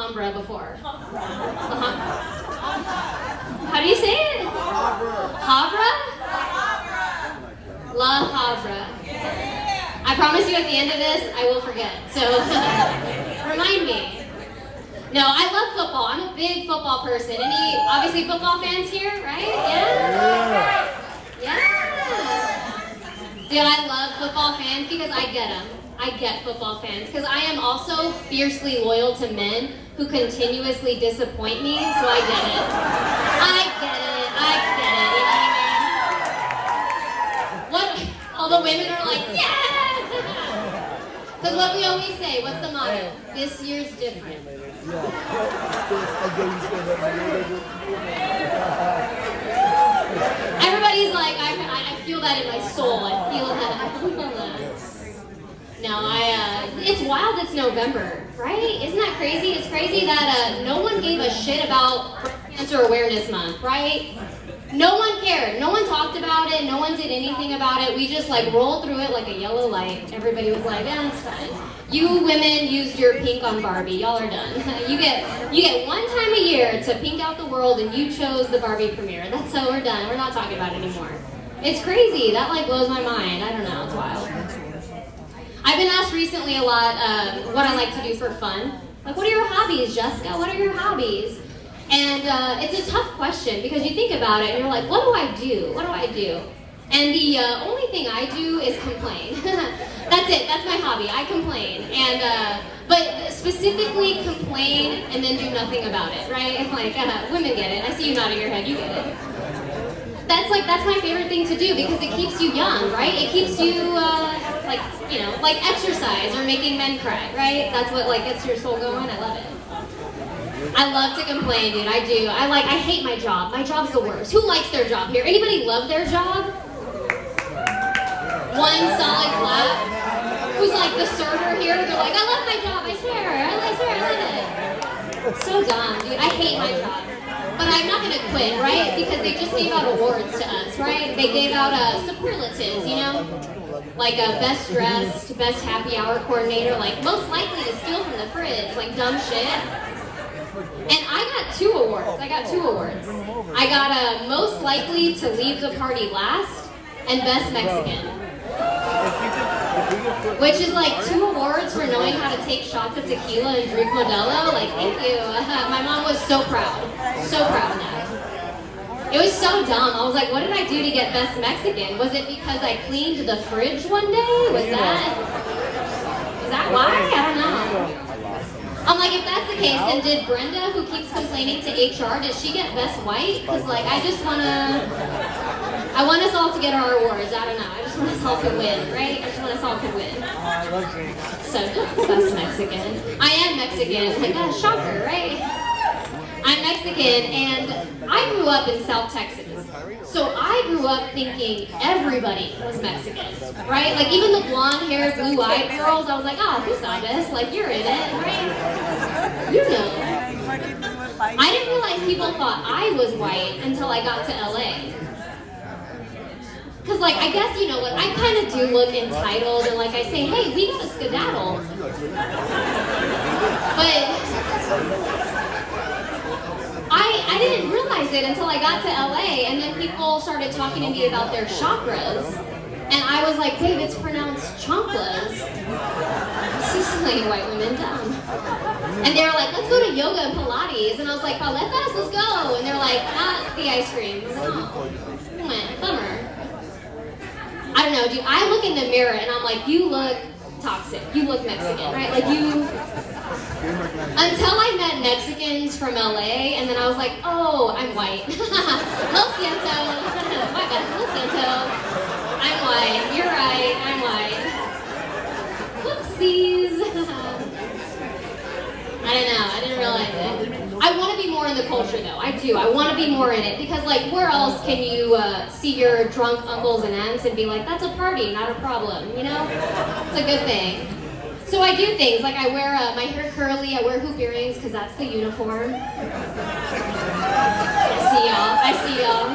Alhambra before. How do you say it? Havra? La Havra. I promise you at the end of this, I will forget. So remind me. No, I love football. I'm a big football person. Any, obviously, football fans here, right? Yeah? Yeah. Dude, I love football fans because I get them. I get football fans because I am also fiercely loyal to men who continuously disappoint me, so I get it. I get it, you know what I mean? What? All the women are like, yeah! Because what we always say, what's the motto? This year's different. Everybody's like, I feel that in my soul. I feel that. No, it's wild it's November, right? Isn't that crazy? It's crazy that no one gave a shit about Breast Cancer Awareness Month, right? No one cared. No one talked about it. No one did anything about it. We just like rolled through it like a yellow light. Everybody was like, yeah, it's fine. You women used your pink on Barbie. Y'all are done. You get one time a year to pink out the world and you chose the Barbie premiere. That's how we're done. We're not talking about it anymore. It's crazy. That like blows my mind. I don't know. It's wild. I've been asked recently a lot what I like to do for fun. Like, what are your hobbies, Jessica? What are your hobbies? And it's a tough question because you think about it and you're like, what do I do? What do I do? And the only thing I do is complain. That's it. That's my hobby. I complain. And but specifically complain and then do nothing about it, right? Like women get it. I see you nodding your head. You get it. That's my favorite thing to do because it keeps you young, right? It keeps you like exercise or making men cry, right? That's what like gets your soul going. I love it. I love to complain, dude. I do. I hate my job. My job's the worst. Who likes their job here? Anybody love their job? One solid clap. Who's like the server here? They're like, I love my job. I swear. I love it. So dumb, dude. I hate my job. But I'm not gonna quit, right? Because they just gave out awards to us, right? They gave out superlatives, you know? Like best dressed, best happy hour coordinator, like most likely to steal from the fridge, like dumb shit. And I got two awards. I got most likely to leave the party last and best Mexican. Which is like 2 awards for knowing how to take shots of tequila and drink Modelo. Like, thank you. My mom was so proud. So proud of that. It was so dumb. I was like, what did I do to get best Mexican? Was it because I cleaned the fridge one day? Was that why? I don't know. I'm like, if that's the case, then did Brenda, who keeps complaining to HR, did she get best white? Because like, I want us all to get our awards. I don't know. I just want us all to win, right? I just want us all to win. So, best Mexican. I am Mexican. Like, shocker, right? I'm Mexican, and I grew up in South Texas. So I grew up thinking everybody was Mexican, right? Like, even the blonde-haired, blue-eyed girls, I was like, oh, who saw this? Like, you're in it, right? You know. I didn't realize people thought I was white until I got to LA. Because, like, I guess, you know what, I kind of do look entitled, and, like, I say, hey, we got to skedaddle. But I didn't realize it until I got to LA, and then people started talking to me about their chakras. And I was like, babe, it's pronounced chanclas. Sicily white women dumb. And they were like, let's go to yoga and Pilates. And I was like, paletas, let's go. And they're like, not the ice cream. I was like, oh, bummer. I don't know, dude, I look in the mirror and I'm like, you look toxic. You look Mexican, right? Like you... Until I met Mexicans from LA, and then I was like, oh, I'm white. Lo siento. My bad, lo siento. I'm white. You're right, I'm white. Whoopsies. I don't know, I didn't realize it. I want to be more in the culture, though. I do. I want to be more in it. Because, like, where else can you see your drunk uncles and aunts and be like, that's a party, not a problem, you know? It's a good thing. So I do things, like I wear my hair curly, I wear hoop earrings because that's the uniform. I see y'all.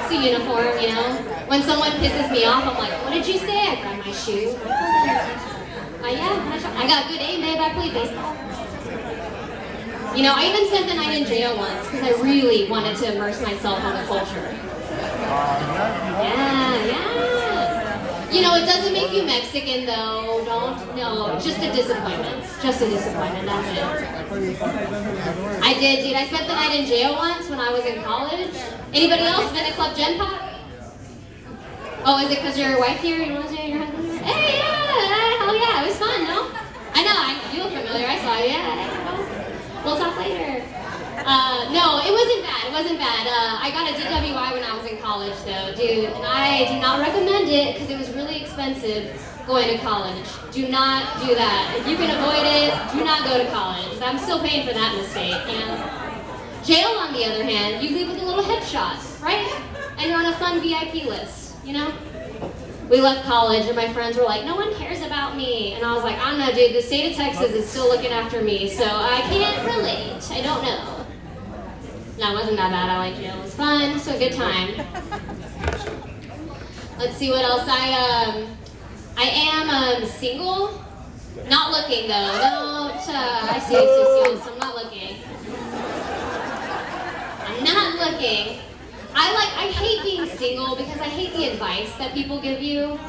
It's the uniform, you know? When someone pisses me off, I'm like, what did you say? I grab my shoe. Yeah, I got good aim, babe. I play baseball. You know, I even spent the night in jail once because I really wanted to immerse myself in the culture. Yeah. You know, it doesn't make you Mexican though. No, just a disappointment. Just a disappointment, that's it. I did, dude. I spent the night in jail once when I was in college. Anybody else been to Club Gen Pop? Oh, is it because your wife here? You want to say your husband? Hey, yeah, hell yeah, it was fun, no? I know, you look familiar, I saw you, yeah. We'll talk later. No, it wasn't bad. I got a DWI when I was in college though, dude, and I do not recommend it because it was really expensive going to college. Do not do that. If you can avoid it, do not go to college. I'm still paying for that mistake, you know? Jail, on the other hand, you leave with a little headshot, right? And you're on a fun VIP list, you know? We left college and my friends were like, no one cares about me. And I was like, I don't know, dude, the state of Texas is still looking after me, so I can't relate. I don't know. No, it wasn't that bad. I like jail. It was fun, so a good time. Let's see what else. I am single. Not looking though. Don't, I see, so I'm not looking. I'm not looking. I hate being single because I hate the advice that people give you.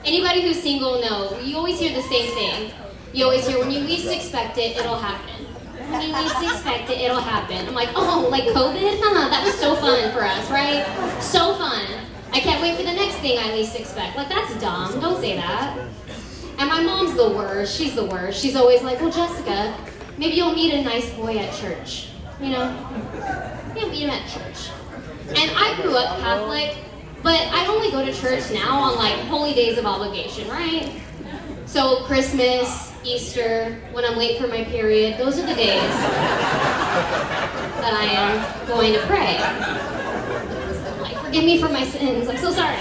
Anybody who's single knows, you always hear the same thing. You always hear, when you least expect it, it'll happen. When you least expect it, it'll happen. I'm like, oh, like COVID? That was so fun for us, right? So fun. I can't wait for the next thing I least expect. Like, that's dumb. Don't say that. And my mom's the worst. She's the worst. She's always like, well, Jessica, maybe you'll meet a nice boy at church. You know? You'll meet him at church. And I grew up Catholic, but I only go to church now on like holy days of obligation, right? So Christmas, Easter, when I'm late for my period, those are the days that I am going to pray. Like, forgive me for my sins, I'm so sorry.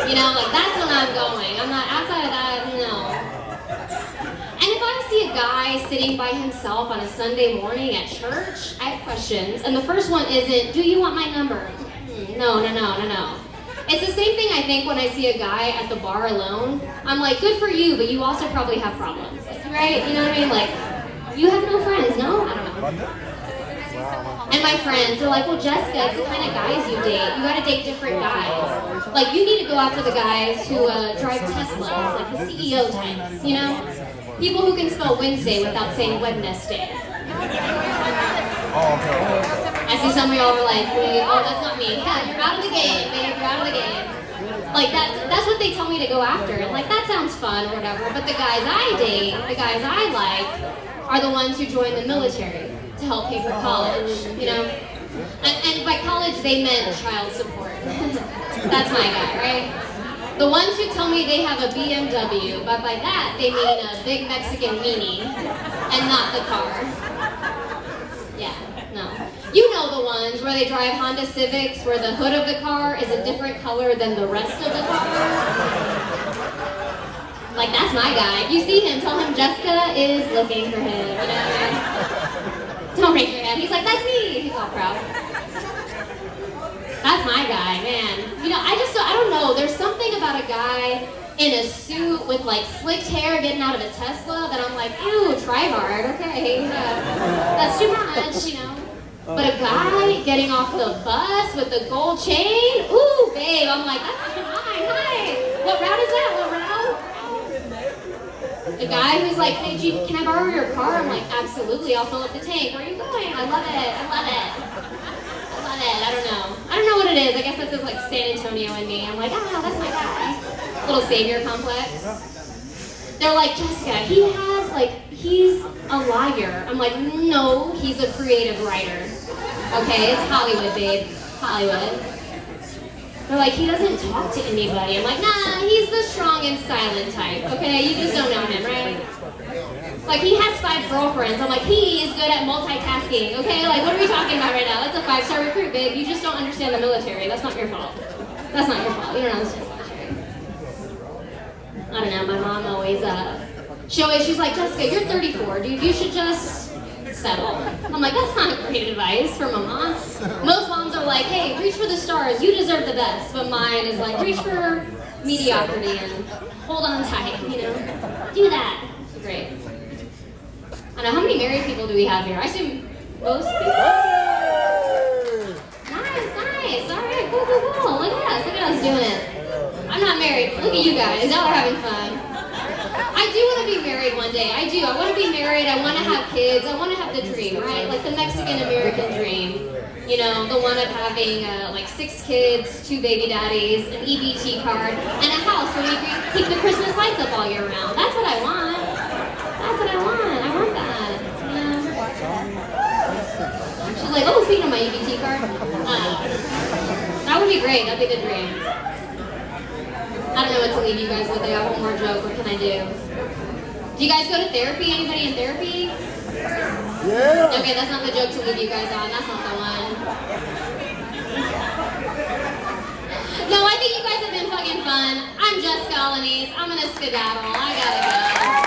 You know, like that's when I'm going. I'm not, outside of that, no. And if I see a guy sitting by himself on a Sunday morning at church, I have questions. And the first one isn't, do you want my number? No. It's the same thing I think when I see a guy at the bar alone. I'm like, good for you, but you also probably have problems, right? You know what I mean? Like, you have no friends, no? I don't know. And my friends are like, well, Jessica, it's the kind of guys you date. You gotta date different guys. Like, you need to go after the guys who drive Teslas, like the CEO types, you know? People who can spell Wednesday without saying Wednesday. I see some of y'all are like, oh, that's not me. Yeah, you're out of the game, babe, you're out of the game. Like, that's what they tell me to go after. And like, that sounds fun or whatever, but the guys I date, the guys I like, are the ones who join the military to help pay for college, you know? And by college, they meant child support. That's my guy, right? The ones who tell me they have a BMW, but by that, they mean a big Mexican weenie, and not the car. Yeah, no. You know the ones where they drive Honda Civics, where the hood of the car is a different color than the rest of the car. Like, that's my guy. If you see him, tell him Jessica is looking for him, you know? Don't raise your hand. He's like, that's me. He's all proud. That's my guy, man. You know, I don't know. There's something about a guy in a suit with like slicked hair getting out of a Tesla that I'm like, ew, try hard, okay. That's too much, you know. But a guy getting off the bus with the gold chain, ooh, babe, I'm like, that's mine, hi. What route is that? What route? The guy who's like, hey, G, can I borrow your car? I'm like, absolutely, I'll fill up the tank. Where are you going? I love it. I don't know what it is. I guess that's just like San Antonio in me. I'm like, that's my guy. Little savior complex. They're like, Jessica, he's a liar. I'm like, no, he's a creative writer. Okay, it's Hollywood, babe. Hollywood. They're like, he doesn't talk to anybody. I'm like, nah, he's the strong and silent type. Okay, you just don't know him, right? Like, he has 5 girlfriends. I'm like, he is good at multitasking, okay? Like, what are we talking about right now? That's a 5-star recruit, babe. You just don't understand the military. That's not your fault. That's not your fault. You don't understand the military. I don't know, my mom always, she's like, Jessica, you're 34, dude. You should just settle. I'm like, that's not great advice from a mom. Most moms are like, hey, reach for the stars. You deserve the best. But mine is like, reach for mediocrity and hold on tight, you know? Do that. Great. I don't know, how many married people do we have here? I assume Most people. Nice. All right, cool. Look at us doing it. I'm not married. Look at you guys. Y'all are having fun. I do want to be married one day. I do. I want to be married. I want to have kids. I want to have the dream, right? Like the Mexican-American dream. You know, the one of having like 6 kids, 2 baby daddies, an EBT card, and a house where we can keep the Christmas lights up all year round. That's what I want. I want that. She's like, oh, speaking of my EBT card, that would be great. That'd be the dream. I don't know what to leave you guys with. I got one more joke. What can I do? Do you guys go to therapy? Anybody in therapy? Yeah. Okay, that's not the joke to leave you guys on. That's not the one. No, I think you guys have been fucking fun. I'm Jessica Alaniz. I'm gonna skedaddle. I gotta go.